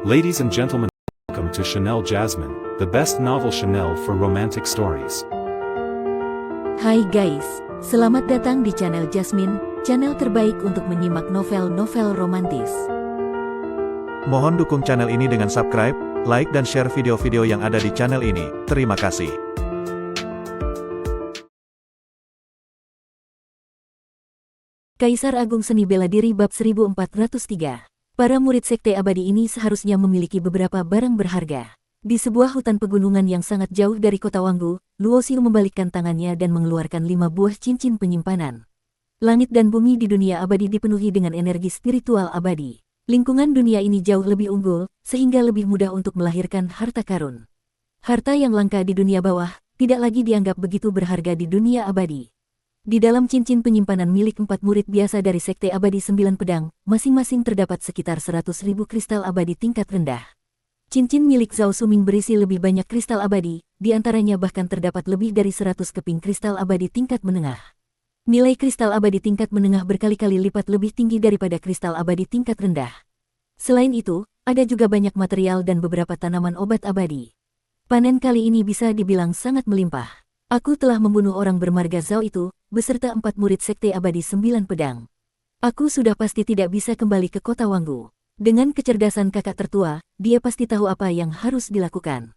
Ladies and gentlemen, welcome to Chanel Jasmine, the best novel Chanel for romantic stories. Hai guys, selamat datang di channel Jasmine, channel terbaik untuk menyimak novel-novel romantis. Mohon dukung channel ini dengan subscribe, like dan share video-video yang ada di channel ini. Terima kasih. Kaisar Agung Seni Bela Diri Bab 1403. Para murid Sekte Abadi ini seharusnya memiliki beberapa barang berharga. Di sebuah hutan pegunungan yang sangat jauh dari kota Wanggu, Luo Xiu membalikkan tangannya dan mengeluarkan 5 buah cincin penyimpanan. Langit dan bumi di dunia abadi dipenuhi dengan energi spiritual abadi. Lingkungan dunia ini jauh lebih unggul, sehingga lebih mudah untuk melahirkan harta karun. Harta yang langka di dunia bawah, tidak lagi dianggap begitu berharga di dunia abadi. Di dalam cincin penyimpanan milik 4 murid biasa dari Sekte Abadi 9 Pedang, masing-masing terdapat sekitar 100.000 kristal abadi tingkat rendah. Cincin milik Zhao Suming berisi lebih banyak kristal abadi, di antaranya bahkan terdapat lebih dari 100 keping kristal abadi tingkat menengah. Nilai kristal abadi tingkat menengah berkali-kali lipat lebih tinggi daripada kristal abadi tingkat rendah. Selain itu, ada juga banyak material dan beberapa tanaman obat abadi. Panen kali ini bisa dibilang sangat melimpah. Aku telah membunuh orang bermarga Zhao itu, beserta 4 murid Sekte Abadi 9 Pedang. Aku sudah pasti tidak bisa kembali ke kota Wanggu. Dengan kecerdasan kakak tertua, dia pasti tahu apa yang harus dilakukan.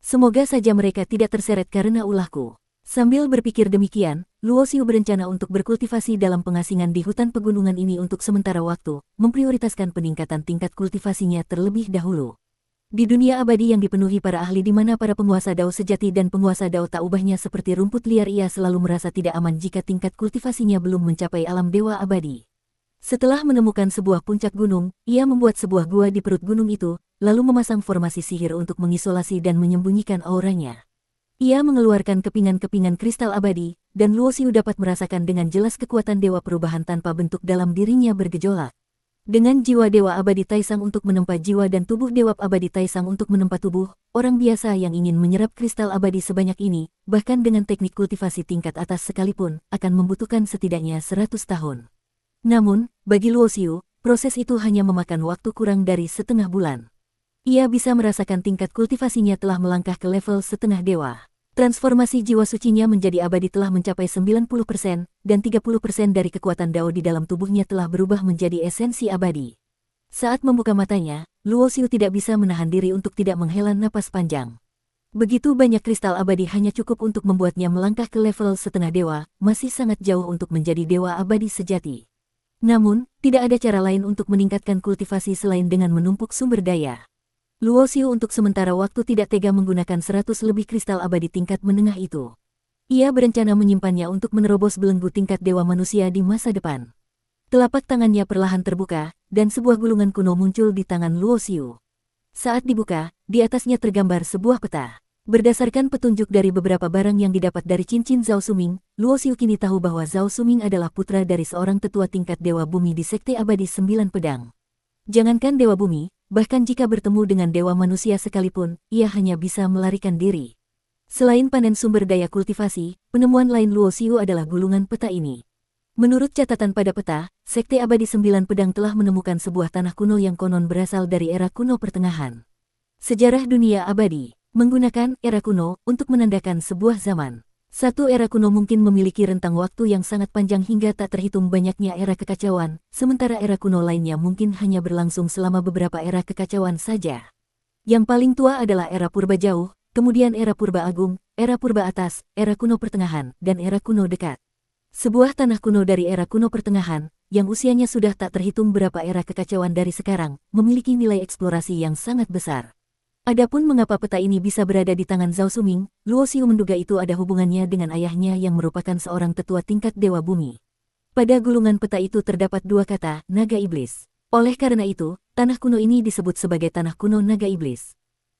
Semoga saja mereka tidak terseret karena ulahku. Sambil berpikir demikian, Luo Xiu berencana untuk berkultivasi dalam pengasingan di hutan pegunungan ini untuk sementara waktu, memprioritaskan peningkatan tingkat kultivasinya terlebih dahulu. Di dunia abadi yang dipenuhi para ahli di mana para penguasa Dao sejati dan penguasa Dao tak ubahnya seperti rumput liar, ia selalu merasa tidak aman jika tingkat kultivasinya belum mencapai alam dewa abadi. Setelah menemukan sebuah puncak gunung, ia membuat sebuah gua di perut gunung itu, lalu memasang formasi sihir untuk mengisolasi dan menyembunyikan auranya. Ia mengeluarkan kepingan-kepingan kristal abadi, dan Luo Xiu dapat merasakan dengan jelas kekuatan dewa perubahan tanpa bentuk dalam dirinya bergejolak. Dengan jiwa Dewa Abadi Taisang untuk menempa jiwa dan tubuh Dewa Abadi Taisang untuk menempa tubuh, orang biasa yang ingin menyerap kristal abadi sebanyak ini, bahkan dengan teknik kultivasi tingkat atas sekalipun, akan membutuhkan setidaknya 100 tahun. Namun, bagi Luo Xiu, proses itu hanya memakan waktu kurang dari setengah bulan. Ia bisa merasakan tingkat kultivasinya telah melangkah ke level setengah dewa. Transformasi jiwa sucinya menjadi abadi telah mencapai 90%, dan 30% dari kekuatan Dao di dalam tubuhnya telah berubah menjadi esensi abadi. Saat membuka matanya, Luo Xiu tidak bisa menahan diri untuk tidak menghela napas panjang. Begitu banyak kristal abadi hanya cukup untuk membuatnya melangkah ke level setengah dewa, masih sangat jauh untuk menjadi dewa abadi sejati. Namun, tidak ada cara lain untuk meningkatkan kultivasi selain dengan menumpuk sumber daya. Luo Xiu untuk sementara waktu tidak tega menggunakan 100 lebih kristal abadi tingkat menengah itu. Ia berencana menyimpannya untuk menerobos belenggu tingkat dewa manusia di masa depan. Telapak tangannya perlahan terbuka, dan sebuah gulungan kuno muncul di tangan Luo Xiu. Saat dibuka, di atasnya tergambar sebuah peta. Berdasarkan petunjuk dari beberapa barang yang didapat dari cincin Zhao Suming, Luo Xiu kini tahu bahwa Zhao Suming adalah putra dari seorang tetua tingkat dewa bumi di Sekte Abadi 9 Pedang. Jangankan dewa bumi, bahkan jika bertemu dengan dewa manusia sekalipun, ia hanya bisa melarikan diri. Selain panen sumber daya kultivasi, penemuan lain Luo Xiu adalah gulungan peta ini. Menurut catatan pada peta, Sekte Abadi 9 Pedang telah menemukan sebuah tanah kuno yang konon berasal dari era kuno pertengahan. Sejarah dunia abadi menggunakan era kuno untuk menandakan sebuah zaman. Satu era kuno mungkin memiliki rentang waktu yang sangat panjang hingga tak terhitung banyaknya era kekacauan, sementara era kuno lainnya mungkin hanya berlangsung selama beberapa era kekacauan saja. Yang paling tua adalah era purba jauh, kemudian era purba agung, era purba atas, era kuno pertengahan, dan era kuno dekat. Sebuah tanah kuno dari era kuno pertengahan, yang usianya sudah tak terhitung berapa era kekacauan dari sekarang, memiliki nilai eksplorasi yang sangat besar. Adapun mengapa peta ini bisa berada di tangan Zhao Suming, Luo Xiu menduga itu ada hubungannya dengan ayahnya yang merupakan seorang tetua tingkat dewa bumi. Pada gulungan peta itu terdapat 2 kata, naga iblis. Oleh karena itu, tanah kuno ini disebut sebagai tanah kuno naga iblis.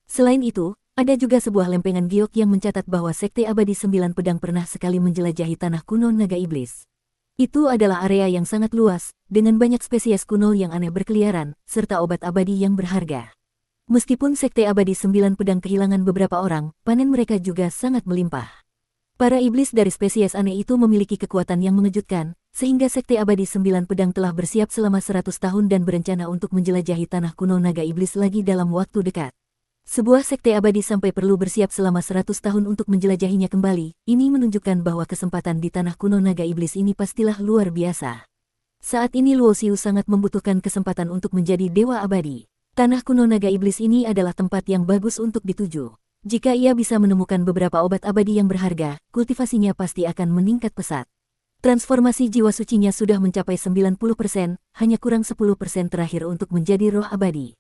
Selain itu, ada juga sebuah lempengan giok yang mencatat bahwa Sekte Abadi 9 Pedang pernah sekali menjelajahi tanah kuno naga iblis. Itu adalah area yang sangat luas, dengan banyak spesies kuno yang aneh berkeliaran, serta obat abadi yang berharga. Meskipun Sekte Abadi 9 Pedang kehilangan beberapa orang, panen mereka juga sangat melimpah. Para iblis dari spesies aneh itu memiliki kekuatan yang mengejutkan, sehingga Sekte Abadi Sembilan Pedang telah bersiap selama 100 tahun dan berencana untuk menjelajahi tanah kuno naga iblis lagi dalam waktu dekat. Sebuah sekte abadi sampai perlu bersiap selama 100 tahun untuk menjelajahinya kembali, ini menunjukkan bahwa kesempatan di tanah kuno naga iblis ini pastilah luar biasa. Saat ini Luo Xiu sangat membutuhkan kesempatan untuk menjadi dewa abadi. Tanah kuno naga iblis ini adalah tempat yang bagus untuk dituju. Jika ia bisa menemukan beberapa obat abadi yang berharga, kultivasinya pasti akan meningkat pesat. Transformasi jiwa sucinya sudah mencapai 90%, hanya kurang 10% terakhir untuk menjadi roh abadi.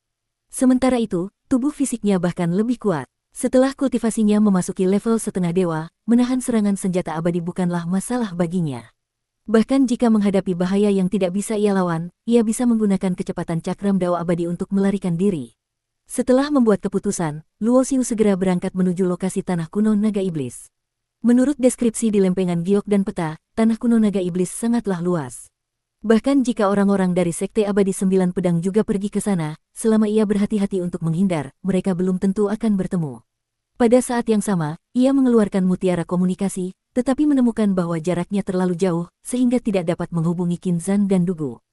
Sementara itu, tubuh fisiknya bahkan lebih kuat. Setelah kultivasinya memasuki level setengah dewa, menahan serangan senjata abadi bukanlah masalah baginya. Bahkan jika menghadapi bahaya yang tidak bisa ia lawan, ia bisa menggunakan kecepatan cakram dawa abadi untuk melarikan diri. Setelah membuat keputusan, Luo Xiu segera berangkat menuju lokasi tanah kuno naga iblis. Menurut deskripsi di lempengan giok dan peta, tanah kuno naga iblis sangatlah luas. Bahkan jika orang-orang dari Sekte Abadi Sembilan Pedang juga pergi ke sana, selama ia berhati-hati untuk menghindar, mereka belum tentu akan bertemu. Pada saat yang sama, ia mengeluarkan mutiara komunikasi, tetapi menemukan bahwa jaraknya terlalu jauh, sehingga tidak dapat menghubungi Qin Zan dan Dugu.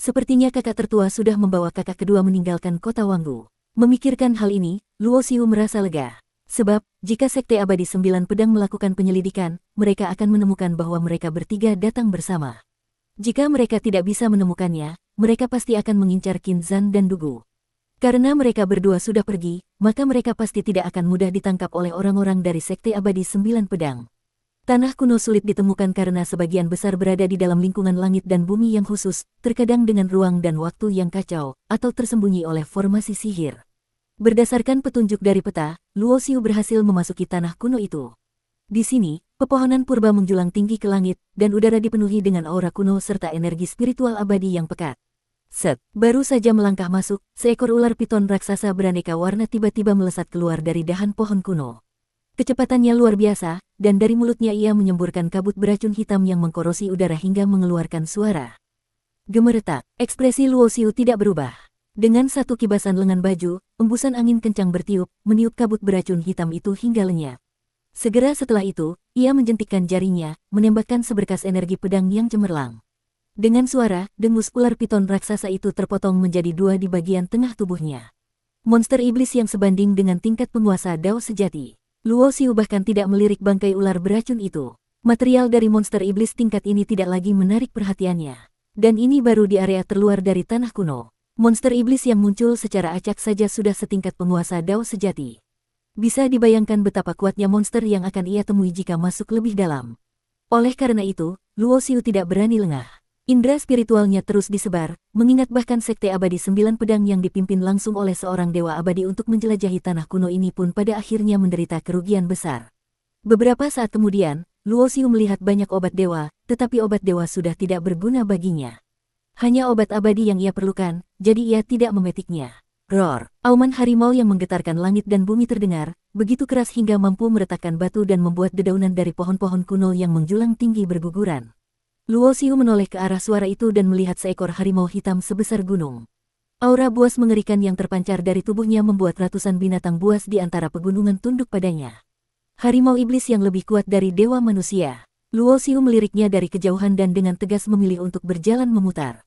Sepertinya kakak tertua sudah membawa kakak kedua meninggalkan kota Wanggu. Memikirkan hal ini, Luo Xiu merasa lega. Sebab, jika Sekte Abadi Sembilan Pedang melakukan penyelidikan, mereka akan menemukan bahwa mereka bertiga datang bersama. Jika mereka tidak bisa menemukannya, mereka pasti akan mengincar Qin Zan dan Dugu. Karena mereka berdua sudah pergi, maka mereka pasti tidak akan mudah ditangkap oleh orang-orang dari Sekte Abadi Sembilan Pedang. Tanah kuno sulit ditemukan karena sebagian besar berada di dalam lingkungan langit dan bumi yang khusus, terkadang dengan ruang dan waktu yang kacau, atau tersembunyi oleh formasi sihir. Berdasarkan petunjuk dari peta, Luo Xiu berhasil memasuki tanah kuno itu. Di sini, pepohonan purba menjulang tinggi ke langit, dan udara dipenuhi dengan aura kuno serta energi spiritual abadi yang pekat. Baru saja melangkah masuk, seekor ular piton raksasa beraneka warna tiba-tiba melesat keluar dari dahan pohon kuno. Kecepatannya luar biasa, dan dari mulutnya ia menyemburkan kabut beracun hitam yang mengkorosi udara hingga mengeluarkan suara. Gemeretak, ekspresi Luo Xiu tidak berubah. Dengan satu kibasan lengan baju, embusan angin kencang bertiup, meniup kabut beracun hitam itu hingga lenyap. Segera setelah itu, ia menjentikkan jarinya, menembakkan seberkas energi pedang yang cemerlang. Dengan suara, dengus ular piton raksasa itu terpotong menjadi dua di bagian tengah tubuhnya. Monster iblis yang sebanding dengan tingkat penguasa Dao sejati. Luo Xiu bahkan tidak melirik bangkai ular beracun itu. Material dari monster iblis tingkat ini tidak lagi menarik perhatiannya. Dan ini baru di area terluar dari tanah kuno. Monster iblis yang muncul secara acak saja sudah setingkat penguasa Dao sejati. Bisa dibayangkan betapa kuatnya monster yang akan ia temui jika masuk lebih dalam. Oleh karena itu, Luo Xiu tidak berani lengah. Indra spiritualnya terus disebar, mengingat bahkan Sekte Abadi Sembilan Pedang yang dipimpin langsung oleh seorang dewa abadi untuk menjelajahi tanah kuno ini pun pada akhirnya menderita kerugian besar. Beberapa saat kemudian, Luo Xiu melihat banyak obat dewa, tetapi obat dewa sudah tidak berguna baginya. Hanya obat abadi yang ia perlukan, jadi ia tidak memetiknya. Roar, auman harimau yang menggetarkan langit dan bumi terdengar, begitu keras hingga mampu meretakkan batu dan membuat dedaunan dari pohon-pohon kuno yang menjulang tinggi berguguran. Luo Xiu menoleh ke arah suara itu dan melihat seekor harimau hitam sebesar gunung. Aura buas mengerikan yang terpancar dari tubuhnya membuat ratusan binatang buas di antara pegunungan tunduk padanya. Harimau iblis yang lebih kuat dari dewa manusia. Luo Xiu meliriknya dari kejauhan dan dengan tegas memilih untuk berjalan memutar.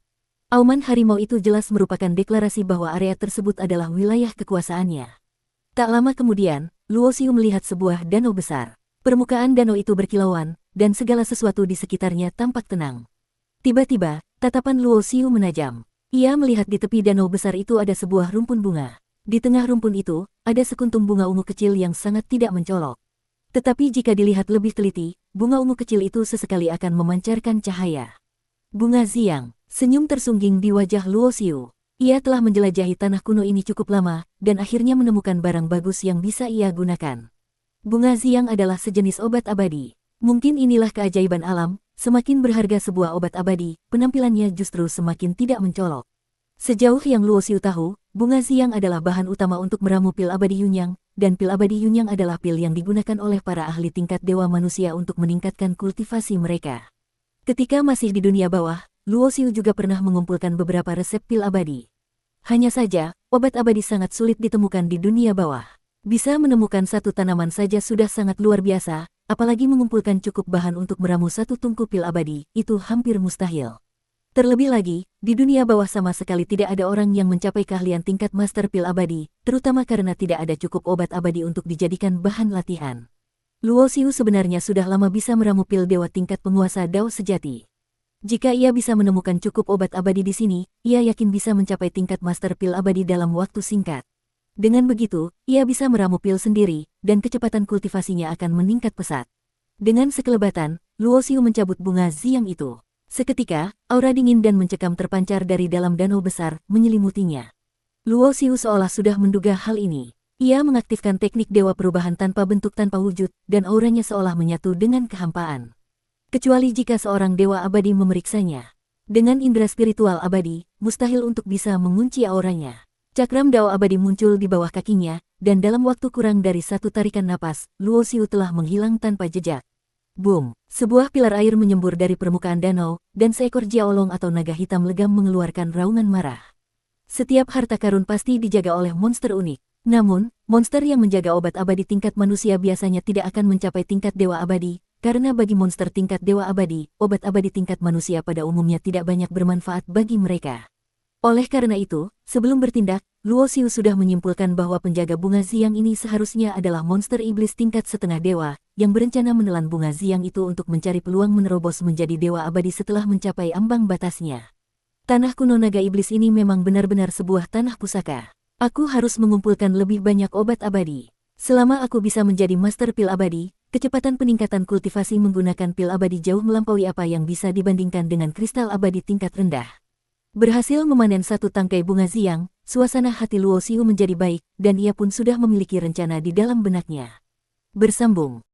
Auman harimau itu jelas merupakan deklarasi bahwa area tersebut adalah wilayah kekuasaannya. Tak lama kemudian, Luo Xiu melihat sebuah danau besar. Permukaan danau itu berkilauan, dan segala sesuatu di sekitarnya tampak tenang. Tiba-tiba, tatapan Luo Xiu menajam. Ia melihat di tepi danau besar itu ada sebuah rumpun bunga. Di tengah rumpun itu, ada sekuntum bunga ungu kecil yang sangat tidak mencolok. Tetapi jika dilihat lebih teliti, bunga ungu kecil itu sesekali akan memancarkan cahaya. Bunga Xiang, senyum tersungging di wajah Luo Xiu. Ia telah menjelajahi tanah kuno ini cukup lama, dan akhirnya menemukan barang bagus yang bisa ia gunakan. Bunga Xiang adalah sejenis obat abadi. Mungkin inilah keajaiban alam, semakin berharga sebuah obat abadi, penampilannya justru semakin tidak mencolok. Sejauh yang Luo Xiu tahu, bunga Xiang adalah bahan utama untuk meramu pil abadi Yunyang, dan pil abadi Yunyang adalah pil yang digunakan oleh para ahli tingkat dewa manusia untuk meningkatkan kultivasi mereka. Ketika masih di dunia bawah, Luo Xiu juga pernah mengumpulkan beberapa resep pil abadi. Hanya saja, obat abadi sangat sulit ditemukan di dunia bawah. Bisa menemukan satu tanaman saja sudah sangat luar biasa, apalagi mengumpulkan cukup bahan untuk meramu satu tungku pil abadi, itu hampir mustahil. Terlebih lagi, di dunia bawah sama sekali tidak ada orang yang mencapai keahlian tingkat master pil abadi, terutama karena tidak ada cukup obat abadi untuk dijadikan bahan latihan. Luo Xiu sebenarnya sudah lama bisa meramu pil dewa tingkat penguasa Dao sejati. Jika ia bisa menemukan cukup obat abadi di sini, ia yakin bisa mencapai tingkat master pil abadi dalam waktu singkat. Dengan begitu, ia bisa meramu pil sendiri, dan kecepatan kultivasinya akan meningkat pesat. Dengan sekelebatan, Luo Xiu mencabut bunga Ziyang itu. Seketika, aura dingin dan mencekam terpancar dari dalam danau besar, menyelimutinya. Luo Xiu seolah sudah menduga hal ini. Ia mengaktifkan teknik dewa perubahan tanpa bentuk tanpa wujud, dan auranya seolah menyatu dengan kehampaan. Kecuali jika seorang dewa abadi memeriksanya. Dengan indera spiritual abadi, mustahil untuk bisa mengunci auranya. Cakram Dao abadi muncul di bawah kakinya, dan dalam waktu kurang dari satu tarikan napas, Luo Xiu telah menghilang tanpa jejak. Boom! Sebuah pilar air menyembur dari permukaan danau, dan seekor jiaolong atau naga hitam legam mengeluarkan raungan marah. Setiap harta karun pasti dijaga oleh monster unik. Namun, monster yang menjaga obat abadi tingkat manusia biasanya tidak akan mencapai tingkat dewa abadi, karena bagi monster tingkat dewa abadi, obat abadi tingkat manusia pada umumnya tidak banyak bermanfaat bagi mereka. Oleh karena itu, sebelum bertindak, Luo Xiu sudah menyimpulkan bahwa penjaga bunga Ziyang ini seharusnya adalah monster iblis tingkat setengah dewa, yang berencana menelan bunga Ziyang itu untuk mencari peluang menerobos menjadi dewa abadi setelah mencapai ambang batasnya. Tanah kuno naga iblis ini memang benar-benar sebuah tanah pusaka. Aku harus mengumpulkan lebih banyak obat abadi. Selama aku bisa menjadi master pil abadi, kecepatan peningkatan kultivasi menggunakan pil abadi jauh melampaui apa yang bisa dibandingkan dengan kristal abadi tingkat rendah. Berhasil memanen satu tangkai bunga Ziyang, suasana hati Luo Xiu menjadi baik, dan ia pun sudah memiliki rencana di dalam benaknya. Bersambung.